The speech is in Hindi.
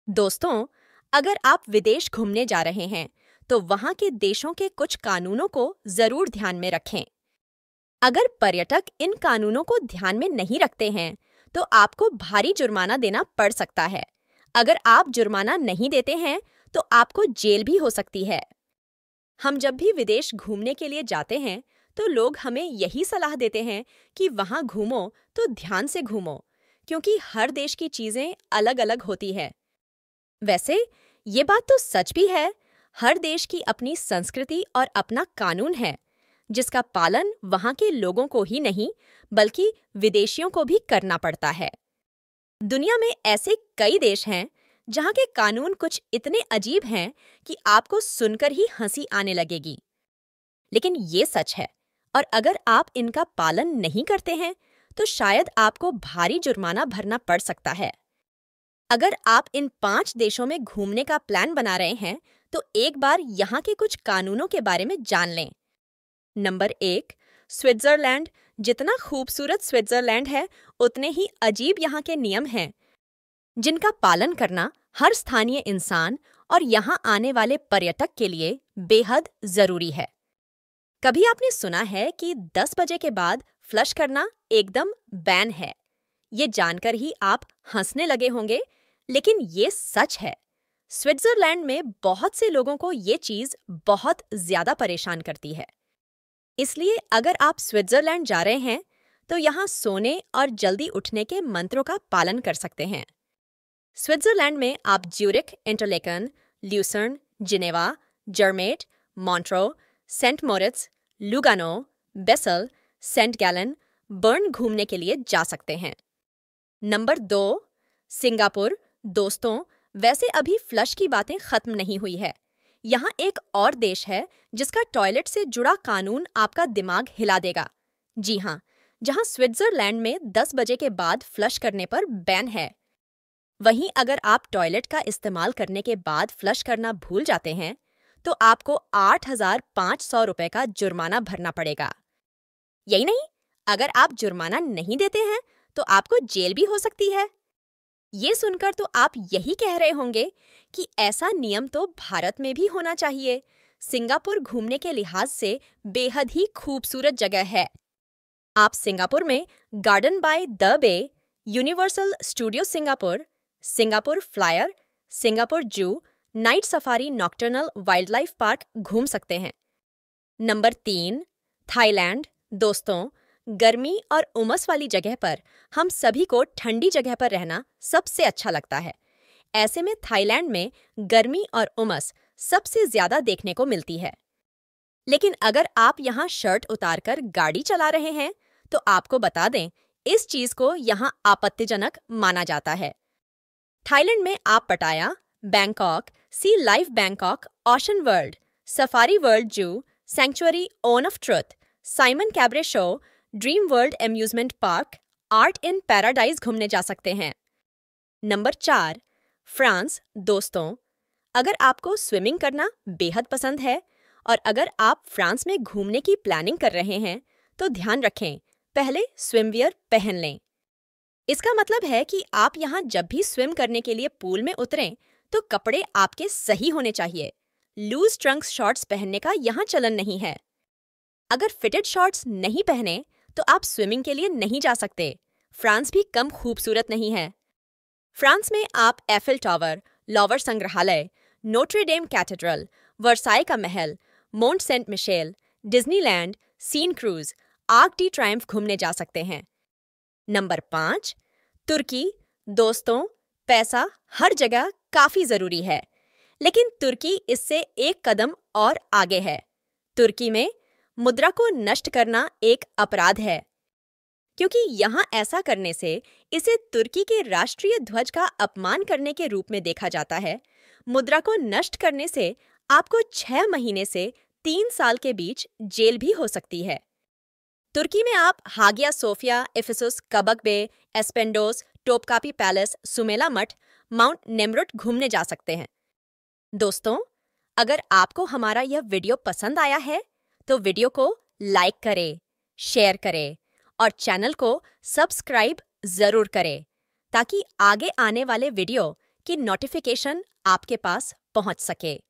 दोस्तों, अगर आप विदेश घूमने जा रहे हैं, तो वहाँ के देशों के कुछ कानूनों को जरूर ध्यान में रखें। अगर पर्यटक इन कानूनों को ध्यान में नहीं रखते हैं, तो आपको भारी जुर्माना देना पड़ सकता है। अगर आप जुर्माना नहीं देते हैं, तो आपको जेल भी हो सकती है। हम जब भी विदेश घूमने के लिए जाते हैं, तो लोग हमें यही सलाह देते हैं कि वहाँ घूमो तो ध्यान से घूमो, क्योंकि हर देश की चीजें अलग-अलग होती है। वैसे ये बात तो सच भी है, हर देश की अपनी संस्कृति और अपना कानून है, जिसका पालन वहाँ के लोगों को ही नहीं, बल्कि विदेशियों को भी करना पड़ता है। दुनिया में ऐसे कई देश हैं जहाँ के कानून कुछ इतने अजीब हैं कि आपको सुनकर ही हंसी आने लगेगी। लेकिन ये सच है, और अगर आप इनका पालन नहीं करते हैं, तो शायद आपको भारी जुर्माना भरना पड़ सकता है। अगर आप इन 5 देशों में घूमने का प्लान बना रहे हैं, तो एक बार यहाँ के कुछ कानूनों के बारे में जान लें। Number 1, Switzerland. जितना खूबसूरत स्विट्जरलैंड है, उतने ही अजीब यहाँ के नियम हैं, जिनका पालन करना हर स्थानीय इंसान और यहाँ आने वाले पर्यटक के लिए बेहद जरूरी है। कभी आपने सुना है कि 10 बजे के बाद फ्लश करना एकदम बैन है। ये जानकर ही आप हंसने लगे होंगे, लेकिन ये सच है। स्विट्जरलैंड में बहुत से लोगों को ये चीज बहुत ज्यादा परेशान करती है। इसलिए अगर आप स्विट्जरलैंड जा रहे हैं, तो यहाँ सोने और जल्दी उठने के मंत्रों का पालन कर सकते हैं। स्विट्जरलैंड में आप Zurich, Interlaken, Lucerne, Geneva, Zermatt, Montreux, Saint Moritz, Lugano, Basel, Saint Gallen, Bern घूमने के लिए जा सकते हैं। Number 2, Singapore. दोस्तों, वैसे अभी फ्लश की बातें खत्म नहीं हुई है। यहाँ एक और देश है जिसका टॉयलेट से जुड़ा कानून आपका दिमाग हिला देगा। जी हाँ, जहाँ स्विट्जरलैंड में 10 बजे के बाद फ्लश करने पर बैन है। वहीं अगर आप टॉयलेट का इस्तेमाल करने के बाद फ्लश करना भूल जाते हैं, तो आपको 8,500 रुपए का जुर्माना भरना पड़ेगा। यही नहीं, अगर आप जुर्माना नहीं देते हैं, तो आपको जेल भी हो सकती है। ये सुनकर तो आप यही कह रहे होंगे कि ऐसा नियम तो भारत में भी होना चाहिए। सिंगापुर घूमने के लिहाज से बेहद ही खूबसूरत जगह है। आप सिंगापुर में garden by the bay, universal studio Singapore, Singapore flyer, Singapore zoo, night safari nocturnal wildlife park घूम सकते हैं। Number 3, Thailand. दोस्तों, गर्मी और उमस वाली जगह पर हम सभी को ठंडी जगह पर रहना सबसे अच्छा लगता है। ऐसे में थाईलैंड में गर्मी और उमस सबसे ज्यादा देखने को मिलती है। लेकिन अगर आप यहाँ शर्ट उतारकर गाड़ी चला रहे हैं, तो आपको बता दें, इस चीज को यहाँ आपत्तिजनक माना जाता है। थाईलैंड में आप Pattaya, Bangkok, sea life Bangkok, ocean world, safari world zoo, sanctuary own of truth, Simon cabaret show, dream world amusement park, art in paradise घूमने जा सकते हैं। Number 4, France. दोस्तों, अगर आपको स्विमिंग करना बेहद पसंद है और अगर आप फ्रांस में घूमने की प्लानिंग कर रहे हैं, तो ध्यान रखें, पहले स्विमवियर पहन लें। इसका मतलब है कि आप यहाँ जब भी स्विम करने के लिए पूल में उतरें, तो कपड़े आपके सही होने चाहिए। लूज ट्रंक्स शॉर्ट्स पहनने का यहाँ चलन नहीं है। अगर फिटेड शॉर्ट्स नहीं पहने, तो आप स्विमिंग के लिए नहीं जा सकते। फ्रांस भी कम खूबसूरत नहीं है। फ्रांस में आप एफिल टावर, लॉवर संग्रहालय, नोट्रे डेम कैथेड्रल, वर्साई का महल, Mont Saint Michel, Disneyland, Seine cruise, Arc de Triomphe घूमने जा सकते हैं। नंबर 5, तुर्की। दोस्तों, पैसा हर जगह काफी जरूरी है, लेकिन तुर्की इससे एक कदम और आगे है। तुर्की में मुद्रा को नष्ट करना एक अपराध है, क्योंकि यहाँ ऐसा करने से इसे तुर्की के राष्ट्रीय ध्वज का अपमान करने के रूप में देखा जाता है। मुद्रा को नष्ट करने से आपको 6 महीने से 3 साल के बीच जेल भी हो सकती है। तुर्की में आप हागिया सोफिया, इफिसुस, कबकबे, एस्पेंडोस, टोपकापी पैलेस, सुमेला मठ, माउंट नेमरुट घूमने जा सकते हैं। दोस्तों, अगर आपको हमारा यह वीडियो पसंद आया है, तो वीडियो को लाइक करें, शेयर करें और चैनल को सब्सक्राइब जरूर करें, ताकि आगे आने वाले वीडियो की नोटिफिकेशन आपके पास पहुंच सके।